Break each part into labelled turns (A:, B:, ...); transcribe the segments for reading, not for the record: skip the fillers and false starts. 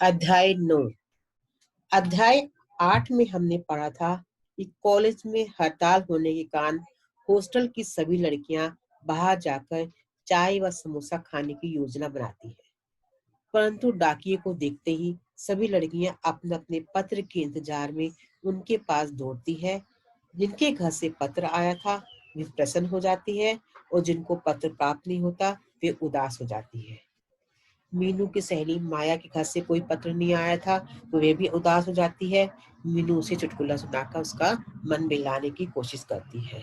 A: अध्याय 9। अध्याय 8 में हमने पढ़ा था कि कॉलेज में हड़ताल होने के कारण हॉस्टल की सभी लड़कियां बाहर जाकर चाय व समोसा खाने की योजना बनाती है, परंतु डाकिये को देखते ही सभी लड़कियां अपने अपने पत्र के इंतजार में उनके पास दौड़ती है। जिनके घर से पत्र आया था वे प्रसन्न हो जाती है और जिनको पत्र प्राप्त नहीं होता वे उदास हो जाती है। मीनू की सहेली माया के घर से कोई पत्र नहीं आया था तो वे भी उदास हो जाती है। मीनू उसे चुटकुला सुनाकर उसका मन बहलाने की कोशिश करती है।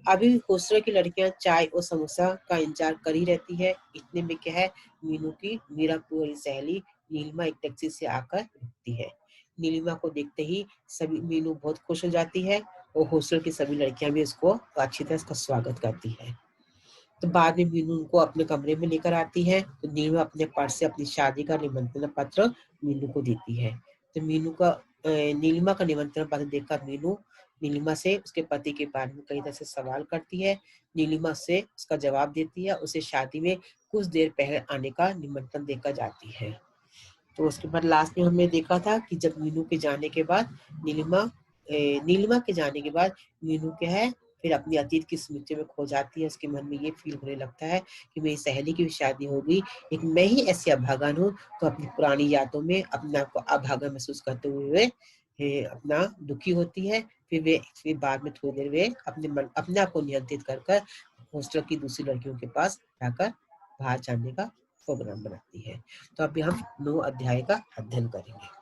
A: अभी हॉस्टल की लड़कियां चाय और समोसा का इंतजार कर ही रहती है। इतने में क्या है, मीनू की मीरापुर वाली सहेली नीलिमा एक टैक्सी से आकर रुकती है। नीलिमा को देखते ही सभी मीनू बहुत खुश हो जाती है और हॉस्टल की सभी लड़कियां भी उसको अच्छी तरह उसका स्वागत करती है। तो बाद में मीनू उनको अपने कमरे में लेकर आती है तो नीलिमा अपने पर्स से अपनी शादी का निमंत्रण पत्र मीनू को देती है। तो नीलिमा का निमंत्रण पत्र देखकर मीनू नीलिमा से उसके पति के बारे में कई तरह से सवाल करती है। नीलिमा से उसका जवाब देती है, उसे शादी में कुछ देर पहले आने का निमंत्रण देकर जाती है। तो उसके बाद लास्ट में हमने देखा था कि जब मीनू के जाने के बाद नीलिमा के जाने के बाद मीनू क्या है फिर अपनी अतीत की स्मृतियों में खो जाती है। उसके मन में ये फील होने लगता है कि मेरी सहेली की भी शादी होगी, लेकिन मैं ही ऐसी अभागन हूँ। तो अपनी पुरानी यादों में अपने आप को अभागन महसूस करते हुए अपना दुखी होती है। फिर बाद में थोड़ी देर वे अपने आप को नियंत्रित कर हॉस्टल की दूसरी लड़कियों के पास जाकर बाहर जाने का प्रोग्राम बनाती है। तो अभी हम 9 अध्याय का अध्ययन करेंगे।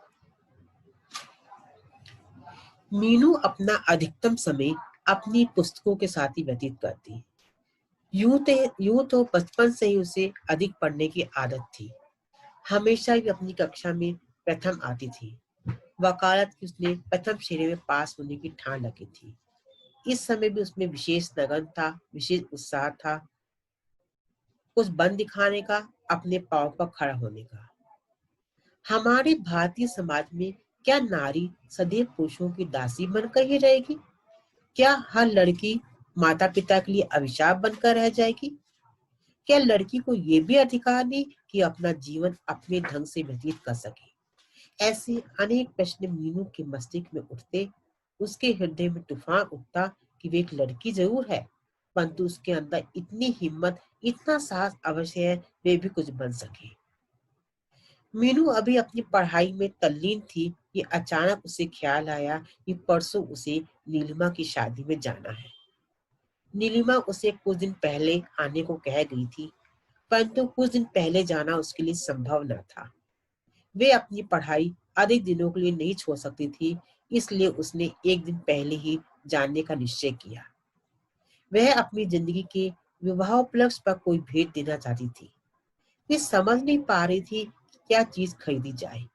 A: मीनू अपना अधिकतम समय अपनी पुस्तकों के साथ ही व्यतीत करती। यूं तो बचपन से ही उसे अधिक पढ़ने की आदत थी। हमेशा ही अपनी कक्षा में प्रथम आती थी। वकालत की उसने प्रथम श्रेणी में पास होने की ठान रखी थी। इस समय भी उसमें विशेष लगन था, विशेष उत्साह था, कुछ बन दिखाने का, अपने पांव पर खड़ा होने का। हमारे भारतीय समाज में क्या नारी सदैव पुरुषों की दासी बनकर ही रहेगी? क्या हर लड़की माता पिता के लिए अभिशाप बनकर रह जाएगी? क्या लड़की को ये भी अधिकार नहीं कि अपना जीवन अपने ढंग से व्यतीत कर सके? ऐसे अनेक प्रश्न मीनू के मस्तिष्क में उठते। उसके हृदय में तूफान उठता कि वे एक लड़की जरूर है, परंतु उसके अंदर इतनी हिम्मत, इतना साहस अवश्य है वे भी कुछ बन सके। मीनू अभी अपनी पढ़ाई में तल्लीन थी कि अचानक उसे ख्याल आया कि परसों उसे नीलिमा की शादी में जाना है। नीलिमा उसे कुछ दिन पहले आने को कह गई थी, परंतु कुछ दिन पहले जाना उसके लिए संभव न था। वे अपनी पढ़ाई अधिक दिनों के लिए नहीं छोड़ सकती थी, इसलिए उसने एक दिन पहले ही जानने का निश्चय किया। वह अपनी जिंदगी के विवाहोपलक्ष्य पर कोई भेंट देना चाहती थी। वे समझ नहीं पा रही थी कि क्या चीज खरीदी जाए।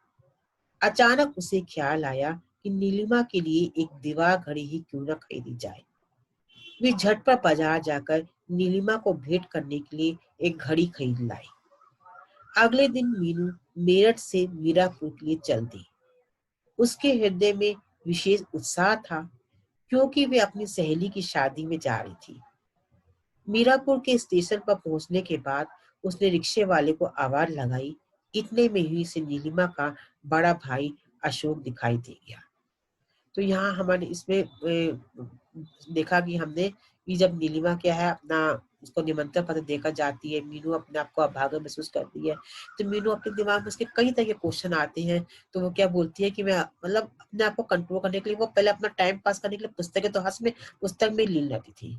A: अचानक उसे ख्याल आया कि नीलिमा के लिए एक दीवार घड़ी ही क्यों न खरीदी जाए। वे झटपट बाजार जाकर नीलिमा को भेंट करने के लिए एक घड़ी खरीद लाई। अगले दिन मीनू मेरठ से मीरापुर के लिए चल दी। उसके हृदय में विशेष उत्साह था क्योंकि वे अपनी सहेली की शादी में जा रही थी। मीरापुर के स्टेशन पर पहुंचने के बाद उसने रिक्शे वाले को आवाज लगाई। इतने में ही से नीलिमा का बड़ा भाई अशोक दिखाई दे गया। तो यहाँ हमारे इसमें देखा कि हमने कि जब नीलिमा क्या है अपना उसको निमंत्रण पत्र देकर जाती है, मीनू अपने आप को अभागा महसूस करती है। तो मीनू अपने दिमाग में उसके कई तरह के क्वेश्चन आते हैं। तो वो क्या बोलती है कि मैं मतलब अपने आप को कंट्रोल करने के लिए वो पहले अपना टाइम पास करने के लिए पुस्तकें तो पुस्तक में लीन रहती थी।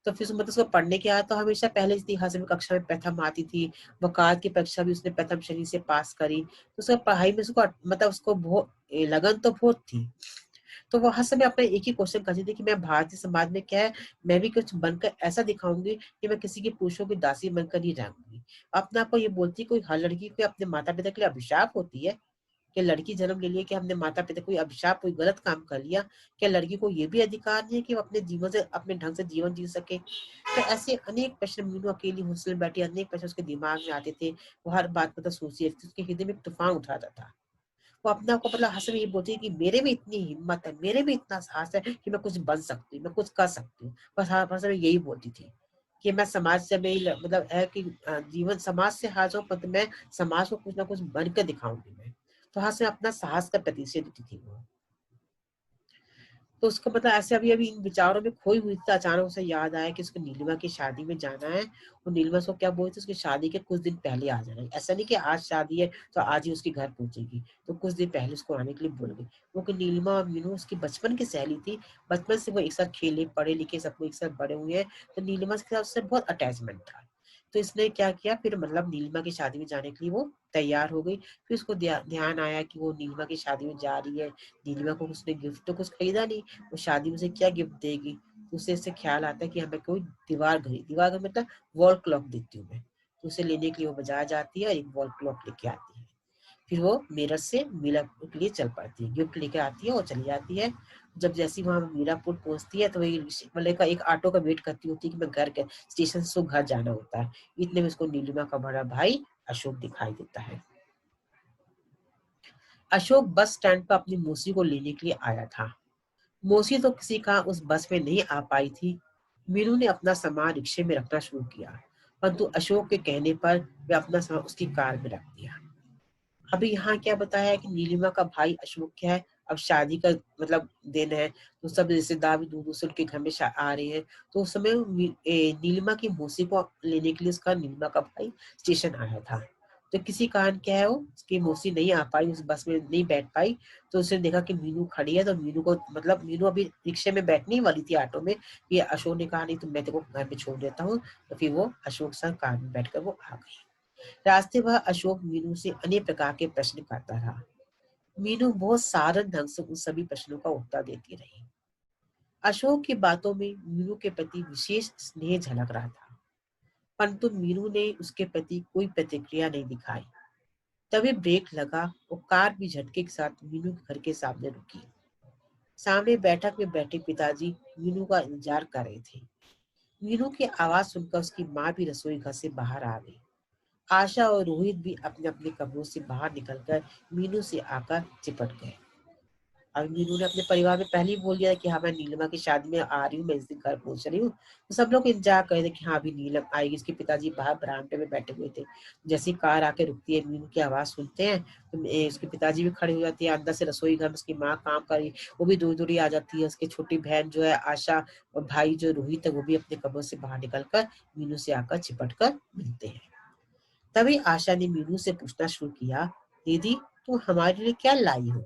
A: तो फिर मतलब उसको पढ़ने के आया तो हमेशा पहले इतिहास में कक्षा में प्रथम आती थी। वकालत की परीक्षा भी उसने प्रथम श्रेणी से पास करी। तो उसका पढ़ाई में उसको मतलब उसको बहुत लगन तो बहुत थी। तो वो हर समय अपना एक ही क्वेश्चन करती थी कि मैं भारतीय समाज में क्या है, मैं भी कुछ बनकर ऐसा दिखाऊंगी कि मैं किसी के पुरुषों की दासी बनकर नहीं रहूंगी। अपने आप को ये बोलती कोई हर लड़की को अपने माता पिता के लिए अभिशाप होती है कि लड़की जन्म ले लिया कि हमने माता पिता कोई अभिशाप कोई गलत काम कर लिया। क्या लड़की को ये भी अधिकार नहीं है कि वो अपने जीवन से अपने ढंग से जीवन जी सके? तो ऐसे अनेक प्रश्न मीनू अकेली हॉस्टल में बैठी अनेक प्रश्न उसके दिमाग में आते थे। वो हर बात मतलब सोचती रहती थी, उसके हृदय में एक तूफान उठाता था। वो अपने आप को मतलब हर समय ये बोलती है कि मेरे में इतनी हिम्मत है, मेरे में इतना साहस है कि मैं कुछ बन सकती हूँ, मैं कुछ कर सकती हूँ। बस हर समय यही बोलती थी कि मैं समाज से मतलब है कि जीवन समाज से हार जाऊं पर मैं समाज को कुछ ना कुछ बन कर दिखाऊंगी मैं। तो वहां से अपना साहस का प्रतिशत देती थी वो। तो उसका मतलब ऐसे अभी अभी इन विचारों में खोई हुई थी, अचानक उसे याद आया कि उसको नीलिमा की शादी में जाना है। और नीलिमा उसको क्या बोलती, उसकी शादी के कुछ दिन पहले आ जाना है। ऐसा नहीं कि आज शादी है तो आज ही उसके घर पहुंचेगी, तो कुछ दिन पहले उसको आने के लिए बोल गई। क्योंकि नीलिमा और मीनू उसकी बचपन की सहेली थी, बचपन से वो एक साथ खेले पढ़े लिखे सब लोग एक साथ बड़े हुए हैं, तो नीलिमा के साथ उससे बहुत अटैचमेंट था। तो इसने क्या किया, फिर मतलब नीलिमा की शादी में जाने के लिए वो तैयार हो गई। फिर उसको ध्यान आया कि वो नीलिमा की शादी में जा रही है, नीलिमा को उसने गिफ्ट तो कुछ खरीदा नहीं, वो शादी में से क्या गिफ्ट देगी। तो उसे इससे ख्याल आता है कि हमें कोई दीवार घर मतलब वॉल क्लॉक देती हूँ मैं। तो उसे लेने के लिए वो बाजार जाती है और एक वॉल क्लॉक लेके आती है। फिर वो मेरठ से मीरापुर के लिए चल पड़ती है, गिफ्ट लेकर आती है और चली जाती है। जब जैसी वहां मीरापुर पहुंचती है तो वही मतलब का एक ऑटो का वेट करती होती है कि मैं घर के स्टेशन से घर जाना होता है। इतने में उसको नीलिमा का बड़ा भाई अशोक दिखाई देता है। अशोक बस स्टैंड पर अपनी मौसी को लेने के लिए आया था। मौसी तो किसी का उस बस में नहीं आ पाई थी। मीनू ने अपना सामान रिक्शे में रखना शुरू किया, परंतु अशोक के कहने पर वे अपना सामान उसकी कार में रख दिया। अभी यहाँ क्या बताया है कि नीलिमा का भाई अशोक क्या है, अब शादी का मतलब दिन है, तो सब रिश्तेदार भी दूर दूर से उनके घर में आ रहे हैं। तो उस समय नीलिमा की मौसी को लेने के लिए उसका नीलिमा का भाई स्टेशन आया था। तो किसी कारण क्या है वो उसकी मौसी नहीं आ पाई, उस बस में नहीं बैठ पाई। तो उसने देखा कि मीनू खड़ी है, तो मीनू को मतलब मीनू अभी रिक्शे में बैठने ही वाली थी ऑटो में, कि अशोक ने कहा नहीं तो मैं तेरे को घर पे छोड़ देता हूँ। तो फिर वो अशोक के साथ कार में बैठकर वो आ गई। रास्ते भर अशोक मीनू से अनेक प्रकार के प्रश्न करता रहा। मीनू बहुत साधारण ढंग से उन सभी प्रश्नों का उत्तर देती रही। अशोक की बातों में मीनू के प्रति विशेष स्नेह झलक रहा था, परंतु मीनू ने उसके प्रति कोई प्रतिक्रिया नहीं दिखाई। तभी ब्रेक लगा और कार भी झटके के साथ मीनू के घर के सामने रुकी। सामने बैठक में बैठे पिताजी मीनू का इंतजार कर रहे थे। मीनू की आवाज सुनकर उसकी माँ भी रसोई घर से बाहर आ गई। आशा और रोहित भी अपने अपने कमरों से बाहर निकलकर मीनू से आकर चिपट गए। अब मीनू ने अपने परिवार में पहले ही बोल दिया कि हाँ मैं नीलिमा की शादी में आ रही हूँ, मैं इस दिन घर पहुंच रही हूँ। तो सब लोग इंतजार कर रहे थे कि हाँ अभी नीलम आएगी। इसके पिताजी बाहर बरामदे में बैठे हुए थे। जैसे ही कार आके रुकती है, मीनू की आवाज सुनते हैं, तो उसके पिताजी भी खड़े हो जाते हैं। अंदर से रसोई घर में उसकी माँ काम कर रही, वो भी दूर दूर ही आ जाती है। उसकी छोटी बहन जो है आशा और भाई जो रोहित है वो भी अपने कमरों से बाहर निकल कर मीनू से आकर चिपट कर मिलते हैं। तभी आशा ने मीनू से पूछना शुरू किया, दीदी तुम हमारे लिए क्या लाई हो।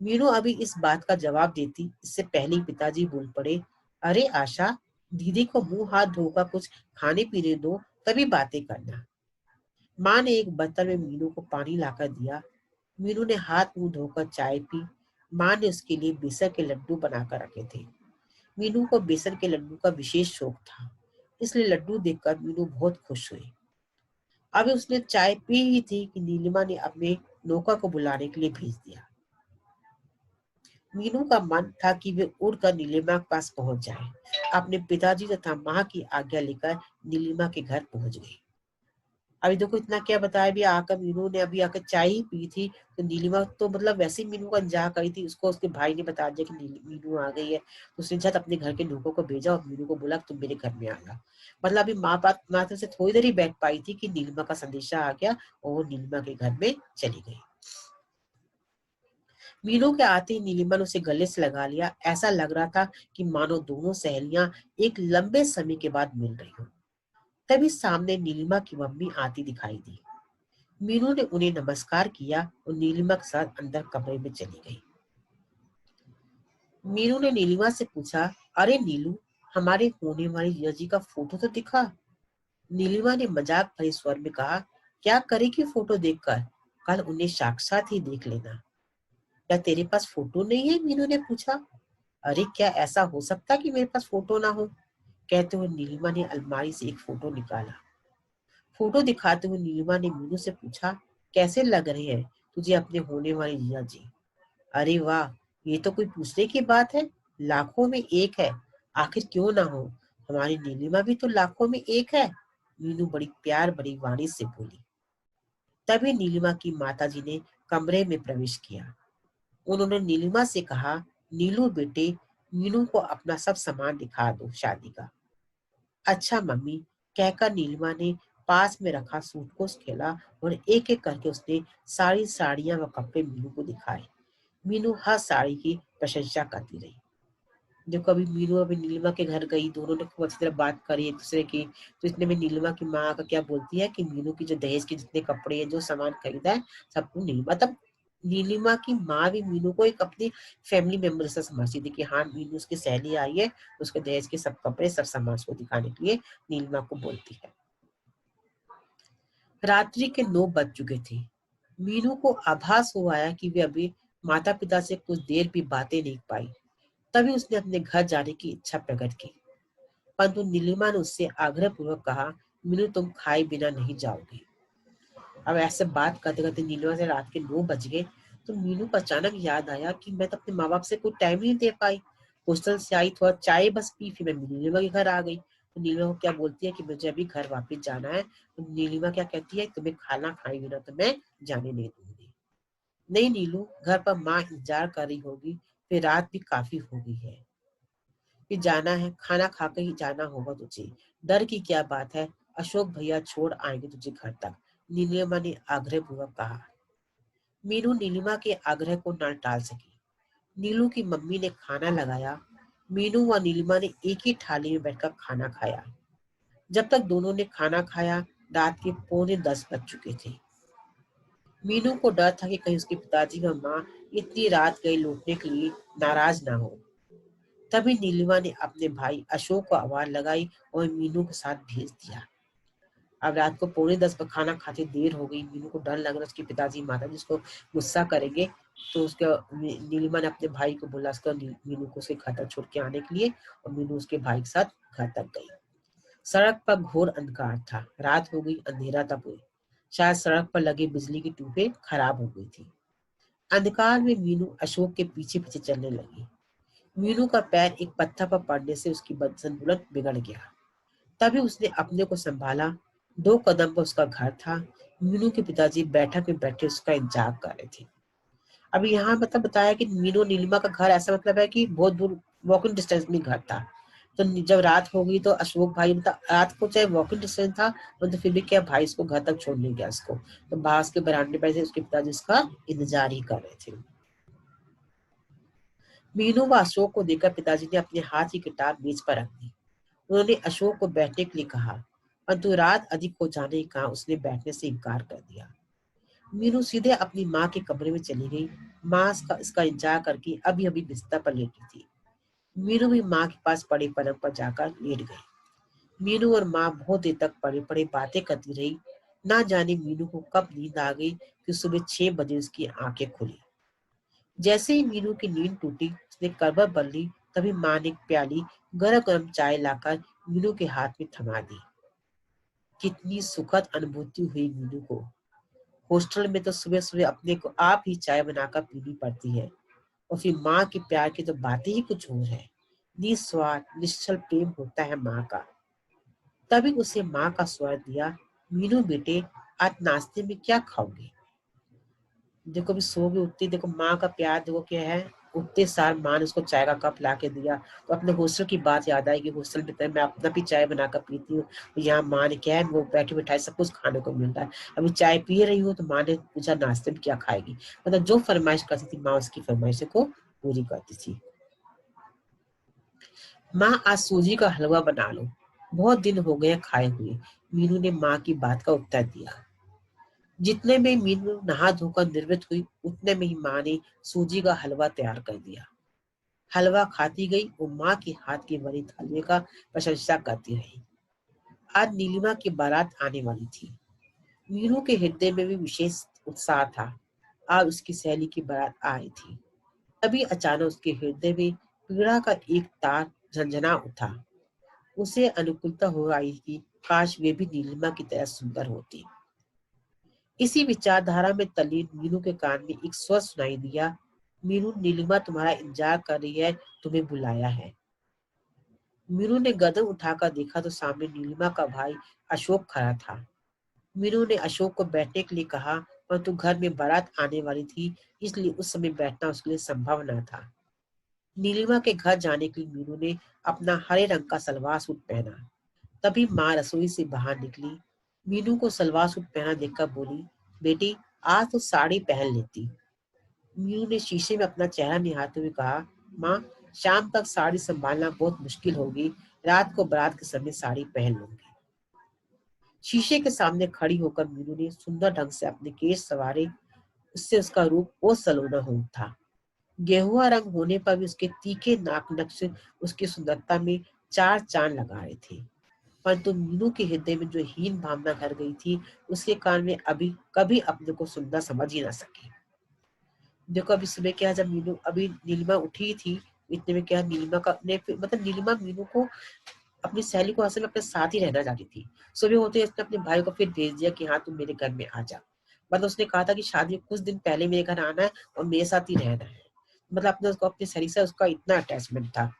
A: मीनू अभी इस बात का जवाब देती इससे पहले ही पिताजी बोल पड़े, अरे आशा, दीदी को मुंह हाथ धोकर कुछ खाने पीने दो, तभी बातें करना। माँ ने एक बर्तन में मीनू को पानी लाकर दिया। मीनू ने हाथ मुंह धोकर चाय पी। माँ ने उसके लिए बेसन के लड्डू बनाकर रखे थे। मीनू को बेसन के लड्डू का विशेष शौक था, इसलिए लड्डू देखकर मीनू बहुत खुश हुई। अभी उसने चाय पी ही थी कि नीलिमा ने अपने नौकर को बुलाने के लिए भेज दिया। मीनू का मन था कि वे उड़कर नीलिमा के पास पहुंच जाए। अपने पिताजी तथा माँ की आज्ञा लेकर नीलिमा के घर पहुंच गई। अभी देखो इतना क्या बताया, भी आकर मीनू ने अभी आकर चाय ही पी थी, तो नीलिमा तो मतलब वैसे ही मीनू का इंतजार करी थी। उसको उसके भाई ने बता दिया कि मीनू आ गई है, तो उसने झट अपने घर के नौकर को भेजा और मीनू को बोला कि तुम मेरे घर में आना। मतलब अभी माँ बात मात्र से थोड़ी देर ही बैठ पाई थी कि नीलिमा का संदेशा आ गया और वो नीलिमा के घर में चली गई। मीनू के आते ही नीलिमा ने उसे गले से लगा लिया। ऐसा लग रहा था कि मानो दोनों सहेलियां एक लंबे समय के बाद मिल रही हो। तभी सामने नीलिमा की मम्मी आती दिखाई दी। मीनू ने उन्हें नमस्कार किया और नीलिमा के साथ अंदर कमरे में चली गई। मीनू ने नीलिमा से पूछा, अरे नीलू, हमारे होने वाली जीजा जी का फोटो तो दिखा। नीलिमा ने मजाक भरे स्वर में कहा, क्या करेगी फोटो देखकर, कल उन्हें साक्षात ही देख लेना। क्या तेरे पास फोटो नहीं है, मीनू ने पूछा। अरे क्या ऐसा हो सकता कि मेरे पास फोटो ना हो। कहते हुए नीलिमा ने अलमारी से एक फोटो निकाला। फोटो दिखाते हुए नीलिमा ने मीनू से पूछा, कैसे लग रहे हैं तुझे अपने होने वाले जीजा जी। अरे वाह, ये तो कोई पूछने की बात है, लाखों में एक है, आखिर क्यों ना हो। हमारी नीलिमा भी तो लाखों में एक है, मीनू बड़ी प्यार भरी वाणी से बोली। तभी नीलिमा की माताजी ने कमरे में प्रवेश किया। उन्होंने नीलिमा से कहा, नीलू बेटे, मीनू को अपना सब सामान दिखा दो शादी का। अच्छा मम्मी, कहकर नीलिमा ने पास में रखा सूटकेस खेला और एक एक करके उसने सारी साड़ियां व कपड़े मीनू को दिखाए। मीनू हर साड़ी की प्रशंसा करती रही। जो कभी मीनू अभी नीलिमा के घर गई, दोनों ने खूब अच्छी तरह बात करी एक दूसरे की। तो इतने में नीलिमा की माँ का क्या बोलती है कि मीनू की जो दहेज के जितने कपड़े हैं, जो सामान खरीदा है, सबको नीलिमा, तब नीलिमा की माँ भी मीनू को एक अपनी फैमिली मेंबर से समझती थी कि हाँ, मीनू उसकी सहेली आई है, उसके दहेज के सब कपड़े सब सामान को दिखाने के लिए नीलिमा को बोलती है। रात्रि के 9 बज चुके थे। मीनू को आभास हो आया कि वे अभी माता पिता से कुछ देर भी बातें नहीं पाई। तभी उसने अपने घर जाने की इच्छा प्रकट की, परंतु नीलिमा ने उससे आग्रह पूर्वक कहा, मीनू तुम खाए बिना नहीं जाओगे। अब ऐसे बात करते करते नीलिमा से रात के 9 बज गए। तो मीनू को अचानक याद आया कि मैं तो अपने माँ बाप से कोई टाइम नहीं दे पाई। हॉस्टल से आई, थोड़ा चाय बस पी, फिर मैं नीलिमा के घर आ गई। तो नीलिमा को क्या बोलती है कि मुझे अभी घर वापस जाना है। तो नीलिमा क्या कहती है, तुम्हें खाना खाए बिना तो मैं जाने नहीं दूंगी। नहीं नीलू, घर पर माँ इंतजार कर रही होगी, फिर रात भी काफी हो गई है, फिर जाना है, खाना खाकर ही जाना होगा तुझे। डर की क्या बात है, अशोक भैया छोड़ आएंगे तुझे घर तक, नीलिमा ने आग्रह पूर्वक कहा। मीनू नीलिमा के आग्रह को न टाल सकी। नीलू की मम्मी ने खाना लगाया। मीनू व नीलिमा ने एक ही थाली में बैठकर खाना खाया। जब तक दोनों ने खाना खाया, रात के 9:45 बज चुके थे। मीनू को डर था कि कहीं उसके पिताजी व माँ इतनी रात गए लौटने के लिए नाराज ना हो। तभी नीलिमा ने अपने भाई अशोक को आवाज लगाई और मीनू के साथ भेज दिया। अब रात को 9:45 पर खाना खाते देर हो गई। मीनू को डर लग रहा उसके पिताजी माता जी उसको गुस्सा करेंगे। तो उसका नीलिमा ने अपने भाई को बोला उसका मीनू को उसके घर तक छोड़ के आने के लिए, और मीनू उसके भाई के साथ घर तक गई। सड़क पर घोर अंधकार था, रात हो गई, अंधेरा तब हुई। शायद सड़क पर लगी बिजली की ट्यूबें खराब हो गई थी। अंधकार में मीनू अशोक के पीछे पीछे चलने लगी। मीनू का पैर एक पत्थर पर पड़ने से उसकी संतुलन बिगड़ गया। तभी उसने अपने को संभाला। 2 कदम पर उसका घर था। मीनू के पिताजी बैठक में बैठे उसका इंतजार कर रहे थे। अभी यहाँ मतलब बताया कि मीनू नीलिमा का घर ऐसा मतलब है कि बहुत दूर वॉकिंग डिस्टेंस में घर था। तो जब रात हो गई तो अशोक भाई, मतलब रात को चाहे वॉकिंग डिस्टेंस था, तो फिर भी क्या भाई इसको घर तक छोड़ने गया उसको। तो बाहर के बरामदे पर से उसके पिताजी उसका इंतजार ही कर रहे थे। मीनू व अशोक को देखकर पिताजी ने अपने हाथ की किताब मेज पर रख दी। उन्होंने अशोक को बैठने के लिए कहा, परंतु रात अधिक हो जाने के कारण उसने बैठने से इनकार कर दिया। मीनू सीधे अपनी माँ के कमरे में चली गई। माँ इसका इंतजार करके अभी अभी बिस्तर पर लेटी थी। मीनू भी माँ के पास पड़े पलंग पर जाकर लेट गई। मीनू और माँ बहुत देर तक पड़े पड़े बातें करती रही। ना जाने मीनू को कब नींद आ गई कि सुबह 6 बजे उसकी आंखें खुली। जैसे ही मीनू की नींद टूटी, उसने करवट बदली, तभी माँ ने एक प्याली गरम गरम चाय लाकर मीनू के हाथ में थमा दी। कितनी सुखद अनुभूति हुई मीनू को। हॉस्टल में तो सुबह सुबह अपने को आप ही चाय बनाकर पीनी पड़ती है, और फिर माँ के प्यार की तो बातें ही कुछ और है। निस्वार्थ निश्चल प्रेम होता है माँ का। तभी उसे माँ का स्वर दिया, मीनू बेटे, आज नाश्ते में क्या खाओगे? देखो भी सो के उठती, देखो माँ का प्यार देखो क्या है। उठते सार माँ ने उसको चाय का कप ला के दिया। तो अपने हॉस्टल की बात याद आई कि हॉस्टल में तो मैं अपना भी चाय बनाकर पीती हूँ। यहाँ माँ ने क्या है, वो बैठे बिठाए सब कुछ खाने को मिल रहा है। अभी चाय पी रही हूँ तो माँ ने पूछा नाश्ते में क्या खाएगी। मतलब जो फरमाइश करती थी माँ उसकी फरमाइश को पूरी करती थी। माँ आज सूजी का हलवा बना लो, बहुत दिन हो गए खाए हुए, मीनू ने माँ की बात का उत्तर दिया। जितने में मीनू नहा धोकर निर्मित हुई, उतने में ही माँ ने सूजी का हलवा तैयार कर दिया। हलवा खाती गई और माँ के हाथ के बने हलवे का प्रशंसा करती रही। आज नीलिमा की बारात आने वाली थी। मीनू के हृदय में भी विशेष उत्साह था। आज उसकी सहेली की बारात आई थी। तभी अचानक उसके हृदय में पीड़ा का एक तार झंझना उठा। उसे अनुकूलता हो आई कि काश वे भी नीलिमा की तरह सुंदर होती। इसी विचारधारा में तल्लीन मीनू के कान में एक स्वर सुनाई दिया, मीनू, नीलिमा तुम्हारा इंतजार कर रही है, तुम्हें बुलाया है। मीनू ने गर्दन उठाकर देखा तो सामने नीलिमा का भाई अशोक खड़ा था। मीनू ने अशोक को बैठने के लिए कहा, परंतु घर में बारात आने वाली थी, इसलिए उस समय बैठना उसके लिए संभव न था। नीलिमा के घर जाने के लिए मीनू ने अपना हरे रंग का सलवार सूट पहना। तभी माँ रसोई से बाहर निकली। मीनू को सलवार सूट पहना देखकर बोली, बेटी आज तो साड़ी पहन लेती। मीनू ने शीशे में अपना चेहरा निहारते हुए कहा, माँ शाम तक साड़ी संभालना बहुत मुश्किल होगी, रात को बारात के समय साड़ी पहन लूंगी। शीशे के सामने खड़ी होकर मीनू ने सुंदर ढंग से अपने केश संवारे। उससे उसका रूप और सलोना हो था। गेहुआ रंग होने पर भी उसके तीखे नाक नक्श उसकी सुंदरता में चार चांद लगा रहे थे। परंतु मीनू के हृदय में जो हीन भावना घर गई थी, उसके कारण में अभी कभी अपने को सुंदर समझ ही ना सकी। देखो अभी सुबह क्या, जब मीनू अभी नीलिमा उठी थी, इतने में क्या नीलिमा का ने मतलब नीलिमा मीनू को अपनी सहेली को असल में अपने साथ ही रहना चाहती थी। सुबह होते ही उसने अपने भाई को फिर भेज दिया कि हाँ तुम मेरे घर में आ जा। मतलब उसने कहा था कि शादी के कुछ दिन पहले मेरे घर आना है और मेरे साथ ही रहना है। मतलब अपने उसको अपनी सहेली से उसका इतना अटैचमेंट था।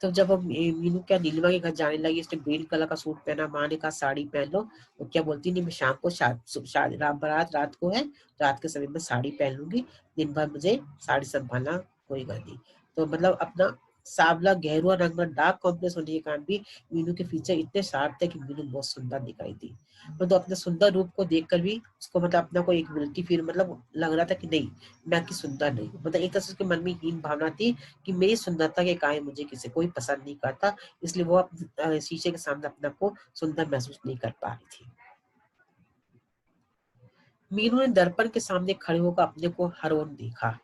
A: तो जब हम मीनू क्या नीलिमा के घर जाने लगी, उसने ग्रीन कलर का सूट पहना, माँ ने कहा साड़ी पहन लो। वो क्या बोलती, नहीं मैं शाम को रात बारात रात को है, रात के समय में साड़ी पहन लूंगी, दिन भर मुझे साड़ी संभालना कोई बात नहीं। तो मतलब अपना सावला गहरुआ रंग में डार्क कॉम्प्लेक्स होने के कारण भी मीनू के फीचर इतने शार्प थे कि मीनू बहुत सुंदर दिखाई दी। तो अपने सुंदर रूप को देखकर भी उसको मतलब अपना को एक गिल्टी फील मतलब लग रहा था कि नहीं मैं आपकी सुंदर नहीं हूँ। मतलब एक तरह से उसके मन में हीन भावना थी कि मेरी सुंदरता के कारण मुझे किसी कोई पसंद नहीं करता, इसलिए वो शीशे के सामने अपने आप को सुंदर महसूस नहीं कर पा रही थी। मीनू ने दर्पण के सामने खड़े होकर अपने को हर ओर देखा।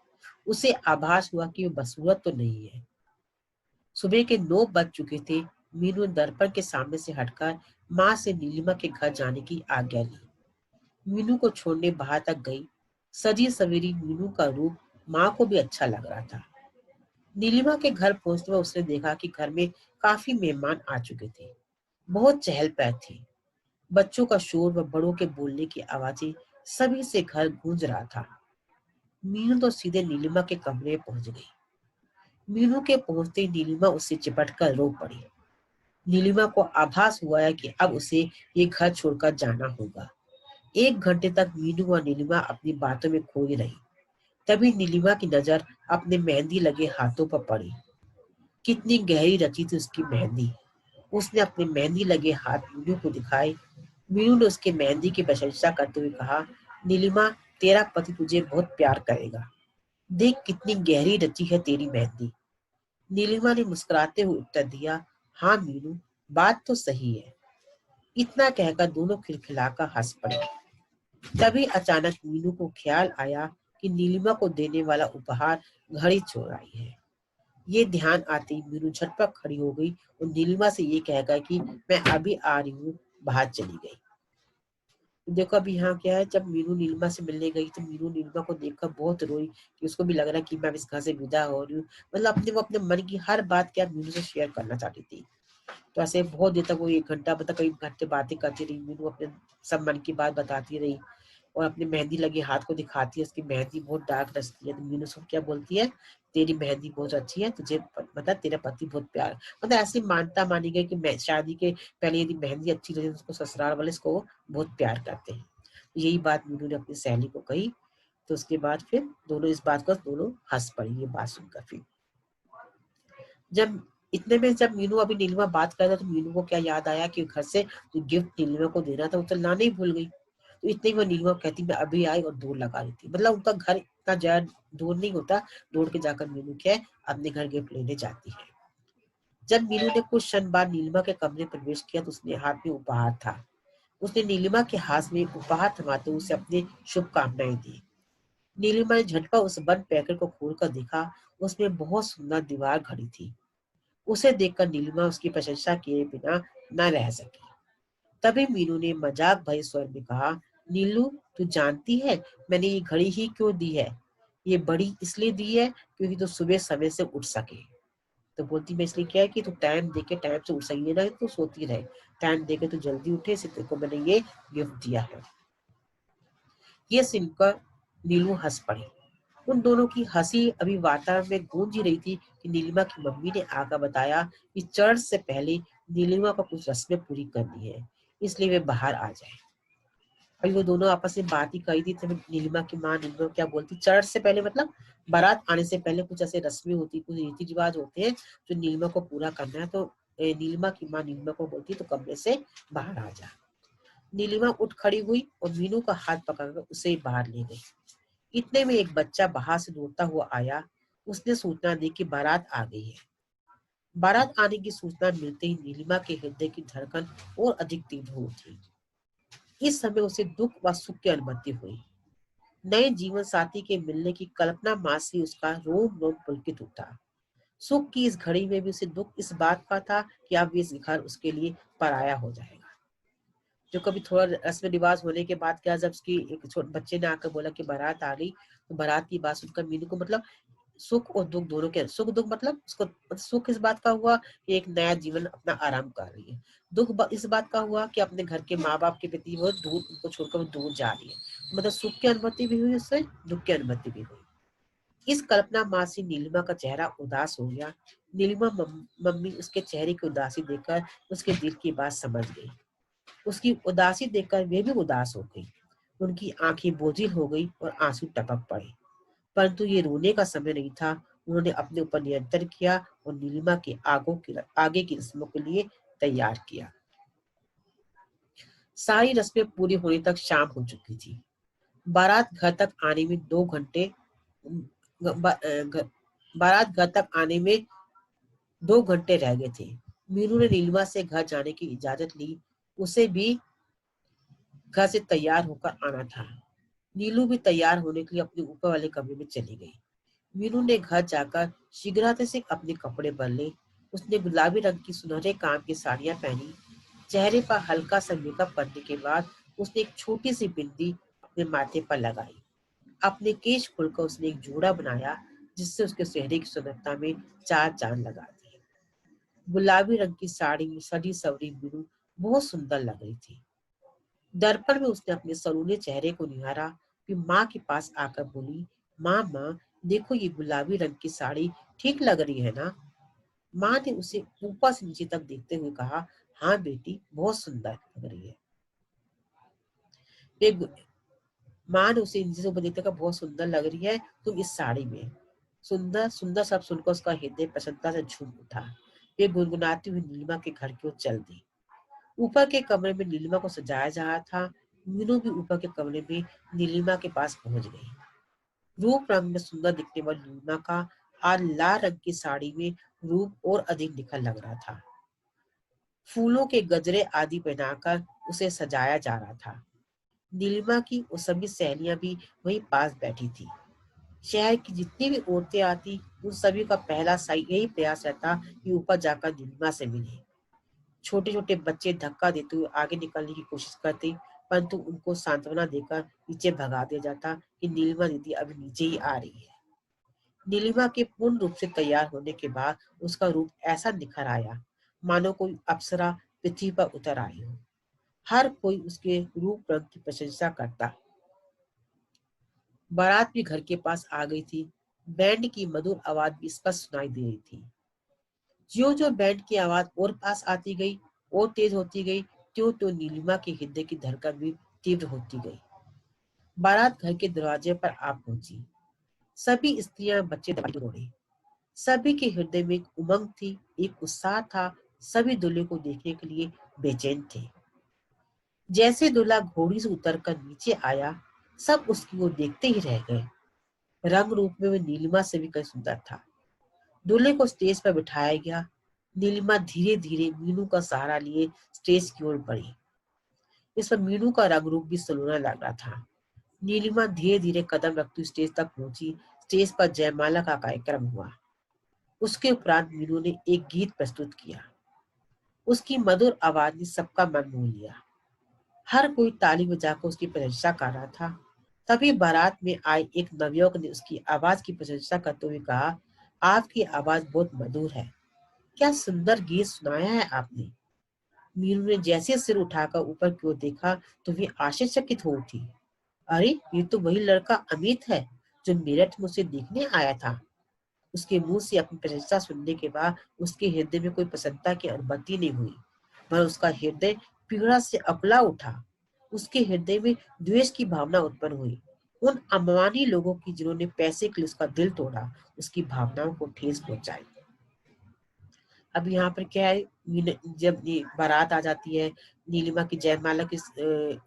A: उसे आभास हुआ कि वो बदसूरत तो नहीं है। सुबह के 9 बज चुके थे। मीनू ने दर्पण के सामने से हटकर माँ से नीलिमा के घर जाने की आज्ञा ली। मीनू को छोड़ने बाहर तक गई। सजी सवेरी मीनू का रूप माँ को भी अच्छा लग रहा था। नीलिमा के घर पहुंचते हुए उसने देखा कि घर में काफी मेहमान आ चुके थे। बहुत चहल पहल थी। बच्चों का शोर व बड़ों के बोलने की आवाजें सभी से घर गूंज रहा था। मीनू तो सीधे नीलिमा के कमरे में पहुंच गई। मीनू के पहुंचते ही नीलिमा उससे चिपट कर रो पड़ी। नीलिमा को आभास हुआ है कि अब उसे ये घर छोड़कर जाना होगा। 1 घंटे तक मीनू और नीलिमा अपनी बातों में खोई रही। तभी नीलिमा की नजर अपने मेहंदी लगे हाथों पर पड़ी। कितनी गहरी रची थी उसकी मेहंदी। उसने अपने मेहंदी लगे हाथ मीनू को दिखाए। मीनू ने उसके मेहंदी की प्रशंसा करते हुए कहा, नीलिमा तेरा पति तुझे बहुत प्यार करेगा। देख कितनी गहरी रची है तेरी मेहंदी। नीलिमा ने मुस्कुराते हुए उत्तर दिया, हाँ मीनू बात तो सही है। इतना कहकर दोनों खिलखिलाकर हंस पड़े। तभी अचानक मीनू को ख्याल आया कि नीलिमा को देने वाला उपहार घड़ी चोर आई है। ये ध्यान आते ही मीनू झटपट खड़ी हो गई और नीलिमा से ये कहकर कि मैं अभी आ रही हूँ, बाहर चली गई। देखो अभी यहाँ क्या है, जब मीनू नीलिमा से मिलने गई तो मीनू नीलिमा को देखकर बहुत रोई कि उसको भी लग रहा है कि मैं अब इस घर से विदा हो रही हूँ। मतलब अपने वो अपने मन की हर बात क्या मीनू से शेयर करना चाहती थी। तो ऐसे बहुत देर तक वो 1 घंटा मतलब कई घंटे बातें करती रही। मीनू अपने सब मन की बात बताती रही और अपनी मेहंदी लगे हाथ को दिखाती है। उसकी मेहंदी बहुत डार्क रचती है। तो मीनू उसको क्या बोलती है, तेरी मेहंदी बहुत अच्छी है, तुझे मतलब तेरा पति बहुत प्यार, मतलब ऐसी मान्यता मानी गई कि मैं शादी के पहले यदि मेहंदी अच्छी लगे तो उसको ससुराल वाले इसको बहुत प्यार करते हैं। यही बात मीनू ने अपनी सहेली को कही। तो उसके बाद फिर दोनों इस बात को दोनों हंस पड़ी ये बात सुनकर। फिर जब इतने में जब मीनू अभी नीलिमा बात कर रहा तो मीनू को क्या याद आया कि घर से जो गिफ्ट नीलिमा को देना था वो तो लाने ही भूल गई। तो इतने में नीलिमा कहती मैं अभी आई और दौड़ लगा रही थी। मतलब उनका घर इतना ज्यादा दूर नहीं होता। दौड़ के जाकर मीनू क्या है अपने घर गिफ्ट लेने जाती है। जब मीनू ने कुछ क्षण बाद नीलिमा के कमरे प्रवेश किया तो उसने हाथ में उपहार था। उसने नीलिमा के हाथ में उपहार थमाते हुए उसे अपनी शुभकामनाएं दी। नीलिमा ने झटपट उस बंद पैकेट को खोलकर देखा। उसमें बहुत सुंदर दीवार घड़ी थी। उसे देखकर नीलिमा उसकी प्रशंसा किए बिना न रह सकी। तभी मीनू ने मजाक भरे स्वर में कहा, नीलू तू जानती है मैंने ये घड़ी ही क्यों दी है? ये बड़ी इसलिए दी है क्योंकि तू सुबह समय से उठ सके। तो बोलती मैं इसलिए क्या है कि तू टाइम देके टाइम से उठ सही है ना, तू सोती रहे, टाइम देके तू जल्दी उठे, इसलिए तेरे को मैंने ये गिफ्ट दिया है। ये सुनकर नीलू हंस पड़ी। उन दोनों की हंसी अभी वातावरण में गूंज ही रही थी कि नीलिमा की मम्मी ने आकर बताया कि चर्च से पहले नीलिमा को कुछ रस्में पूरी करनी है, इसलिए वे बाहर आ जाए। अभी वो दोनों आपस में बात ही करी थी तभी नीलिमा की माँ नीलिमा को क्या बोलती, चर्च से पहले मतलब बारात आने से पहले कुछ ऐसे रस्में होती, कुछ रीति रिवाज होते हैं जो नीलिमा को पूरा करना है। तो नीलिमा की माँ नीलिमा को बोलती तो कमरे से बाहर आ जा। नीलिमा उठ खड़ी हुई और मीनू का हाथ पकड़कर उसे बाहर ले गई। इतने में एक बच्चा बाहर से दौड़ता हुआ आया। उसने सूचना दी कि बारात आ गई है। बारात आने की सूचना मिलते ही नीलिमा के हृदय की धड़कन और अधिक तीव्र हो उठी। इस समय उसे दुख व सुख की अनुभूति हुई। नए जीवन साथी के मिलने की कल्पना मात्र ही उसका रोम रोम पुलकित उठा। सुख की इस घड़ी में भी उसे दुख इस बात का था कि अब इस घर उसके लिए पराया हो जाएगा। जो कभी थोड़ा रस्म रिवाज होने के बाद क्या, जब उसकी एक छोटे बच्चे ने आकर बोला कि बारात आ गई, तो बारात की बात सुनकर मीनू को मतलब सुख और दुख दोनों के, सुख दुख मतलब उसको सुख इस बात का हुआ कि एक नया जीवन अपना आराम कर रही है। दुख इस बात का हुआ कि अपने घर के माँ बाप के प्रति वो दूर, उनको छोड़कर वो दूर जा रही है। मतलब सुख की अनुभूति भी हुई, उससे दुख की अनुभूति भी हुई। इस कल्पना माँ से नीलिमा का चेहरा उदास हो गया। नीलिमा मम्मी उसके चेहरे की उदासी देखकर उसके दिल की बात समझ गई। उसकी उदासी देखकर वे भी उदास हो गई। उनकी आंखें बोझिल हो गई और आंसू टपक पड़े। परंतु ये रोने का समय नहीं था। उन्होंने अपने ऊपर नियंत्रण किया और नीलिमा के आगे की रस्मों के लिए तैयार किया। सारी रस्में पूरी होने तक शाम हो चुकी थी। बारात घर तक आने में 2 घंटे बारात घर तक आने में 2 घंटे रह गए थे। मीनू ने नीलिमा से घर जाने की इजाजत ली। उसे भी घर से तैयार होकर आना था। नीलू भी तैयार होने के लिए अपने ऊपर वाले कमरे में चली गई। मीनू ने घर जाकर शीघ्रता से अपने कपड़े बदले। उसने गुलाबी रंग की सुनहरे काम की साड़ियां पहनी। चेहरे पर हल्का सा मेकअप करने के बाद उसने एक छोटी सी बिंदी अपने माथे पर लगाई। अपने केश खोलकर उसने एक जोड़ा बनाया, जिससे उसके चेहरे की सुंदरता में 4 चांद लगा दिए। गुलाबी रंग की साड़ी में सजी सवरी मीनू बहुत सुंदर लग रही थी। दर्पण में उसने अपने सलोने चेहरे को निहारा, फिर माँ के पास आकर बोली, माँ देखो, ये गुलाबी रंग की साड़ी ठीक लग रही है ना? माँ ने उसे ऊपर से नीचे तक देखते हुए कहा, हाँ बेटी, बहुत सुंदर लग रही है। फिर माँ ने उसे नीचे से ऊपर देखते कहा, बहुत सुंदर लग रही है तुम इस साड़ी में। सुंदर सुंदर सब सुनकर उसका हृदय प्रसन्नता से झूम उठा। वे गुनगुनाती हुई नीलिमा के घर की ओर चल दी। ऊपर के कमरे में नीलिमा को सजाया जा रहा था। मीनू भी ऊपर के कमरे में नीलिमा के पास पहुंच गई। रूप रंग में सुंदर दिखने वाली नीलिमा का आज लाल रंग की साड़ी में रूप और अधिक निखर लग रहा था। फूलों के गजरे आदि पहनाकर उसे सजाया जा रहा था। नीलिमा की वो सभी सहेलियां भी वहीं पास बैठी थी। शहर की जितनी भी औरतें आती, उन सभी का पहला यही प्रयास रहता कि ऊपर जाकर नीलिमा से मिले। छोटे छोटे बच्चे धक्का देते हुए आगे निकलने की कोशिश करते, परंतु उनको सांत्वना देकर नीचे भगा दिया जाता कि नीलिमा दीदी अभी नीचे ही आ रही है। नीलिमा के पूर्ण रूप से तैयार होने के बाद उसका रूप ऐसा निखर आया, मानो कोई अप्सरा पृथ्वी पर उतर आई हो। हर कोई उसके रूप रंग की प्रशंसा करता। बारात भी घर के पास आ गई थी। बैंड की मधुर आवाज भी स्पष्ट सुनाई दे रही थी। ज्यो ज्यो बैंड की आवाज और पास आती गई और तेज होती गई, त्यों त्यों नीलिमा के हृदय की धड़कन भी तीव्र होती गई। बारात घर के दरवाजे पर आ पहुंची। सभी स्त्रियां बच्चे दौड़े। सभी के हृदय में एक उमंग थी, एक उत्साह था। सभी दूल्हे को देखने के लिए बेचैन थे। जैसे दूल्हा घोड़ी से उतरकर नीचे आया, सब उसकी ओर देखते ही रह गए। रंग रूप में वह नीलिमा से भी कहीं सुंदर था। दूल्हे को स्टेज पर बिठाया गया। नीलिमा धीरे धीरे मीनू का सहारा लिए स्टेज की ओर बढ़ी। इस पर मीनू का रंग रूप भी सलोना लग रहा था। नीलिमा धीरे धीरे कदम रखती हुई स्टेज तक पहुंची। स्टेज पर जयमाला का कार्यक्रम हुआ। उसके उपरांत मीनू ने एक गीत प्रस्तुत किया। उसकी मधुर आवाज ने सबका मन मोह लिया। हर कोई ताली बजाकर उसकी प्रशंसा कर रहा था। तभी बारात में आए एक नवयुवक ने उसकी आवाज की प्रशंसा करते हुए कहा, आपकी आवाज बहुत मधुर है। क्या सुंदर गीत सुनाया है आपने। मीनू ने जैसे सिर उठाकर ऊपर की ओर देखा तो वे आश्चर्यचकित हो उठी। अरे, ये तो वही लड़का अमित है जो मेरठ में उसे देखने आया था। उसके मुंह से अपनी प्रशंसा सुनने के बाद उसके हृदय में कोई प्रसन्नता की अनुभूति नहीं हुई, पर उसका हृदय पीड़ा से अकला उठा। उसके हृदय में द्वेष की भावना उत्पन्न हुई। उन अमानी लोगों की जिन्होंने पैसे के लिए उसका दिल तोड़ा, उसकी भावनाओं को ठेस पहुंचाई। अब यहाँ पर क्या है, जब ये बारात आ जाती है, नीलिमा की जयमाला की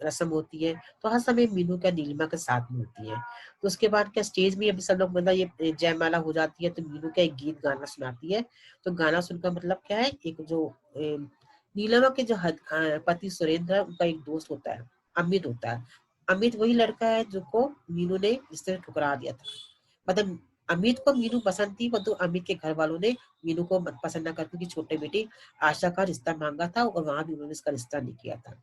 A: रस्म होती है, तो हर समय मीनू क्या नीलिमा के साथ में होती है। तो उसके बाद क्या स्टेज में अभी सब लोग मतलब ये जयमाला हो जाती है, तो मीनू क्या एक गीत गाना सुनाती है। तो गाना सुनकर मतलब क्या है, एक जो नीलिमा के जो पति सुरेंद्र है, उनका एक दोस्त होता है, अमित होता है। अमित वही लड़का है जो को मीनू ने जिसने ठुकरा दिया था। मतलब अमित को मीनू पसंद थी, परंतु अमित के घर वालों ने मीनू को पसंद न करके कि छोटे बेटी आशा का रिश्ता मांगा था, और वहां भी उन्होंने इसका रिश्ता नहीं किया था।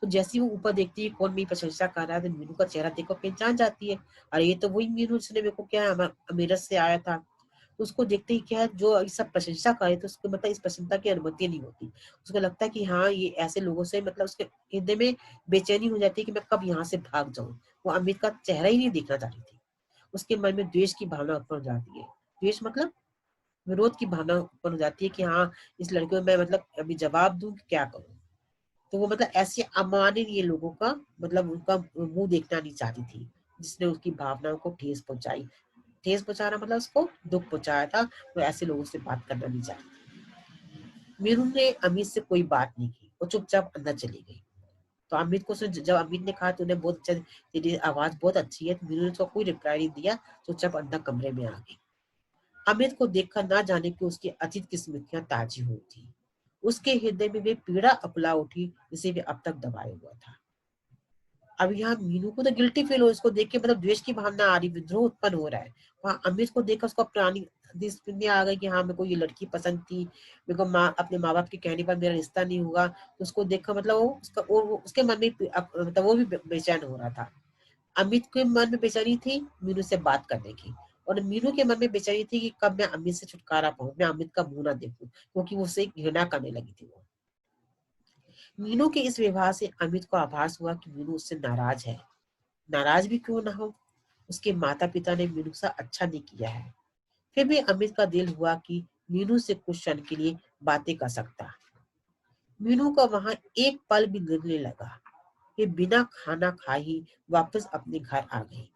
A: तो जैसे ही वो ऊपर देखती है कौन मेरी प्रशंसा कर रहा है, तो मीनू का चेहरा देखकर पहचान जाती है, अरे ये तो वही मीनू जिसने मेरे को क्या है अमेरत से आया था। तो उसको देखते ही क्या है, जो ये सब प्रशंसा करे तो उसको मतलब इस प्रशंसा की अनुमति नहीं होती। उसको लगता है कि हाँ, ये ऐसे लोगों से मतलब उसके हृदय में बेचैनी हो जाती है कि मैं कब यहाँ से भाग जाऊं। वो अमित का चेहरा ही नहीं देखना चाह रही थी। उसके मन में द्वेष की भावना उत्पन्न हो जाती है। द्वेष मतलब विरोध की भावना उत्पन्न हो जाती है कि हाँ, इस लड़के को मैं मतलब अभी जवाब दूं कि क्या करूं। तो वो मतलब ऐसे अमानवीय लोगों का मतलब उनका मुंह देखना नहीं चाहती थी, जिसने उसकी भावनाओं को ठेस पहुंचाई। ठेस पहुंचाना मतलब उसको दुख पहुंचाया था। तो ऐसे लोगों से बात करना नहीं चाहती। मीनू ने अमित से कोई बात नहीं की, वो चुपचाप अंदर चली गई। तो अमित को जब अमित ने कहा तूने बहुत अच्छा, तेरी आवाज बहुत अच्छी है, तो मीनू ने उसको कोई रिप्लाई नहीं दिया, चुपचाप अंदर कमरे में आ गई। अमित को देखकर ना जाने कि उसके अतीत की स्मृतियां ताजी हुई थी। उसके हृदय में वे पीड़ा अपला उठी जिसे वे अब तक दबाए हुआ था। अब यहाँ मीनू को तो गिल्टी फील हो, इसको देख के मतलब द्वेष की भावना आ रही, विद्रोह उत्पन्न हो रहा है। वहाँ अमित को देखकर उसको पुरानी में आ गई कि हाँ, मेरे को ये लड़की पसंद थी, मेरे को अपने माँ बाप के कहने पर मेरा रिश्ता नहीं हुआ। तो उसको देखकर मतलब वो उसके मन में मतलब वो भी बेचैन हो रहा था। अमित के मन में बेचैनी थी मीनू से बात करने की, और मीनू के मन में बेचैनी थी कि कब मैं अमित से छुटकारा पाऊं, मैं अमित का मुंह ना देखूं, क्योंकि वो उसे घृणा करने लगी थी। वो मीनू के इस व्यवहार से अमित को आभास हुआ कि मीनू उससे नाराज है। नाराज भी क्यों ना हो, उसके माता पिता ने मीनू से अच्छा नहीं किया है। फिर भी अमित का दिल हुआ कि मीनू से कुछ क्षण के लिए बातें कर सकता। मीनू का वहां एक पल भी गिरने लगा। ये बिना खाना खाए ही वापस अपने घर आ गई।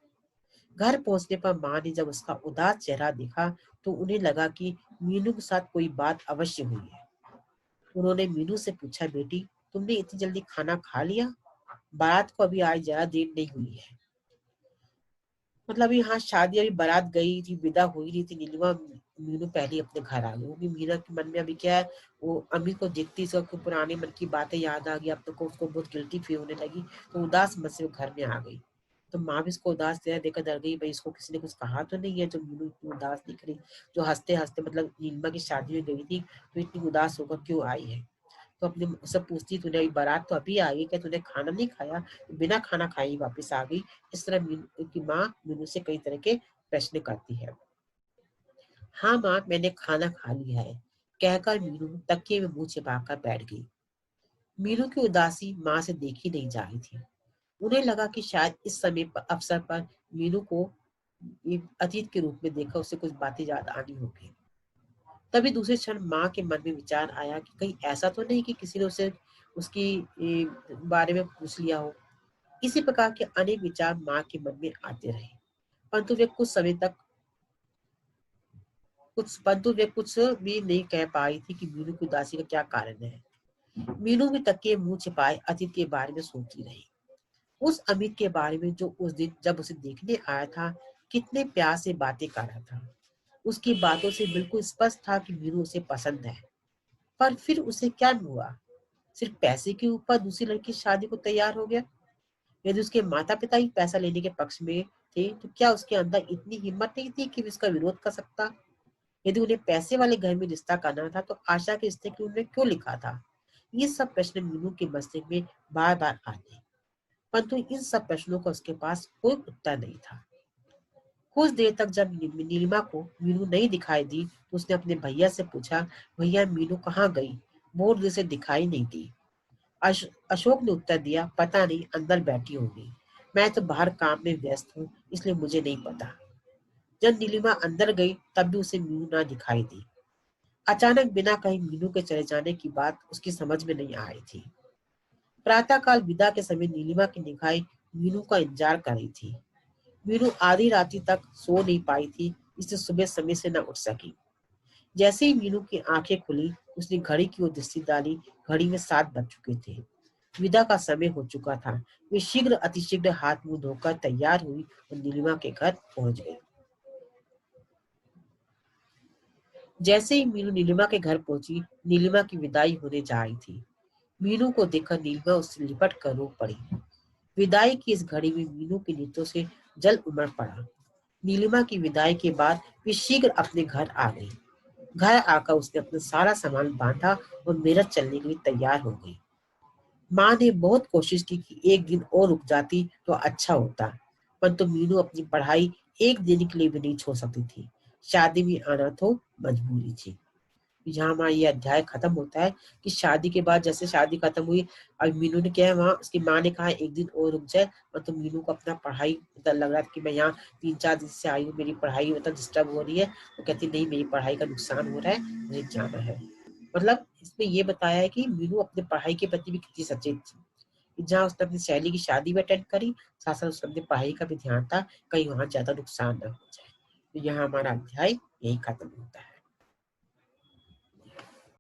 A: घर पहुंचने पर माँ ने जब उसका उदास चेहरा देखा, तो उन्हें लगा कि मीनू के साथ कोई बात अवश्य हुई है। उन्होंने मीनू से पूछा, बेटी तुमने इतनी जल्दी खाना खा लिया? बारात को अभी आज ज्यादा देर नहीं हुई है। मतलब यहाँ शादी अभी बारात गई थी, विदा हुई नहीं थी नीलिमा, मीनू पहले अपने घर आ गई। वो भी मीना के मन में अभी क्या है, वो अमित को देखती सब पुराने मन की बातें याद आ गई। अब तो उसको बहुत गिल्टी फील होने लगी, तो उदास मन से वो घर में आ गई। तो माँ भी इसको उदास देखकर डर गई, भाई इसको किसी ने कुछ कहा तो नहीं है जो मीनू इतनी उदास दिख रही, जो हंसते हंसते मतलब नीलिमा की शादी में गई थी, तो इतनी उदास होकर क्यों आई है। तो अपने सब पूछती, तूने अभी बारात तो अभी आ गई, क्या तूने खाना नहीं खाया? बिना खाना खाए ही वापस आ गई। इस तरह मीनू की माँ मीनू से कई तरह के प्रश्न करती है। हाँ माँ, मैंने खाना खा लिया है, कहकर मीनू तकिए में मुंह छिपाकर बैठ गई। मीनू की उदासी माँ से देखी नहीं जा रही थी। उन्हें लगा कि शायद इस समय पर अवसर पर मीनू को अतीत के रूप में देखा उसे कुछ बातें याद आनी होगी। तभी दूसरे क्षण माँ के मन में विचार आया कि कहीं ऐसा तो नहीं कि किसी ने उसे उसकी बारे में पूछ लिया हो। इसी प्रकार के अनेक विचार माँ के मन में आते रहे, परंतु वे कुछ समय तक परंतु वे कुछ भी नहीं कह पाई थी कि मीनू की उदासी का क्या कारण है। मीनू भी तकिए मुंह छिपाए अतीत के बारे में सोचती रही। उस अमित के बारे में जो उस दिन जब उसे देखने आया था, कितने प्यार से बातें कर रहा था। उसकी बातों से बिल्कुल स्पष्ट था कि मीनू उसे पसंद है। पर फिर उसे क्या हुआ? सिर्फ पैसे के ऊपर दूसरी लड़की की शादी को तैयार हो गया? यदि उसके माता पिता ही पैसा लेने के पक्ष में थे, तो क्या उसके अंदर इतनी हिम्मत नहीं थी कि उसका विरोध कर सकता? यदि उन्हें पैसे वाले घर में रिश्ता करना था, तो आशा के रिश्ते के उन्हें क्यों लिखा था? ये सब प्रश्न मीनू के मस्तिष्क में बार बार आते, परंतु इन सब प्रश्नों का उसके पास कोई उत्तर नहीं था। कुछ देर तक जब नीलिमा को मीनू नहीं दिखाई दी, तो उसने अपने भैया से पूछा, भैया मीनू कहाँ गई? बहुत देर से दिखाई नहीं दी। अशोक ने उत्तर दिया, पता नहीं, अंदर बैठी होगी, मैं तो बाहर काम में व्यस्त हूँ, इसलिए मुझे नहीं पता। जब नीलिमा अंदर गई, तब भी उसे मीनू ना दिखाई दी। अचानक बिना कहीं मीनू के चले जाने की बात उसकी समझ में नहीं आ रही थी। प्रातःकाल विदा के समय नीलिमा की निगाहें मीनू का इंतजार कर रही थी। मीनू आधी रात्रि तक सो नहीं पाई थी, इसलिए सुबह समय से न उठ सकी। जैसे ही मीनू की आंखें खुली, उसने घड़ी की ओर दृष्टि डाली। घड़ी में 7 बज चुके थे। विदा का समय हो चुका था। वे शीघ्र अतिशीघ्र हाथ मुंह धोकर तैयार हुई और नीलिमा के घर पहुंच गई। जैसे ही मीनू नीलिमा के घर पहुंची, नीलिमा की विदाई होने जा रही थी। मीनू को देखकर नीलिमा उससे लिपट कर रो पड़ी। विदाई की इस घड़ी में मीनू के नेत्रों से जल उमड़ पड़ा। नीलिमा की विदाई के बाद वे शीघ्र अपने घर आ गई। घर आकर उसने अपना सारा सामान बांधा और मेरठ चलने के लिए तैयार हो गई। माँ ने बहुत कोशिश की कि एक दिन और रुक जाती तो अच्छा होता, परंतु मीनू अपनी पढ़ाई एक दिन के लिए भी नहीं छोड़ सकती थी। शादी में आना तो मजबूरी थी। यहाँ हमारा ये अध्याय खत्म होता है कि शादी के बाद जैसे शादी खत्म हुई, अब मीनू ने क्या है, वहाँ उसकी माँ ने कहा एक दिन और रुक जाए, और तो मीनू को अपना पढ़ाई मतलब लग रहा था कि मैं यहाँ 3-4 दिन से आई हूँ, मेरी पढ़ाई मतलब डिस्टर्ब हो रही है। वो कहती नहीं, मेरी पढ़ाई का नुकसान हो रहा है, मुझे जाना है। मतलब इसमें ये बताया है कि मीनू अपने पढ़ाई के प्रति भी कितनी सचेत थी। जहाँ उसने अपनी सहेली की शादी भी अटेंड करी, साथ साथ उसका अपनी पढ़ाई का भी ध्यान था, कहीं वहाँ ज्यादा नुकसान न हो जाए। तो यहाँ हमारा अध्याय यही खत्म होता है।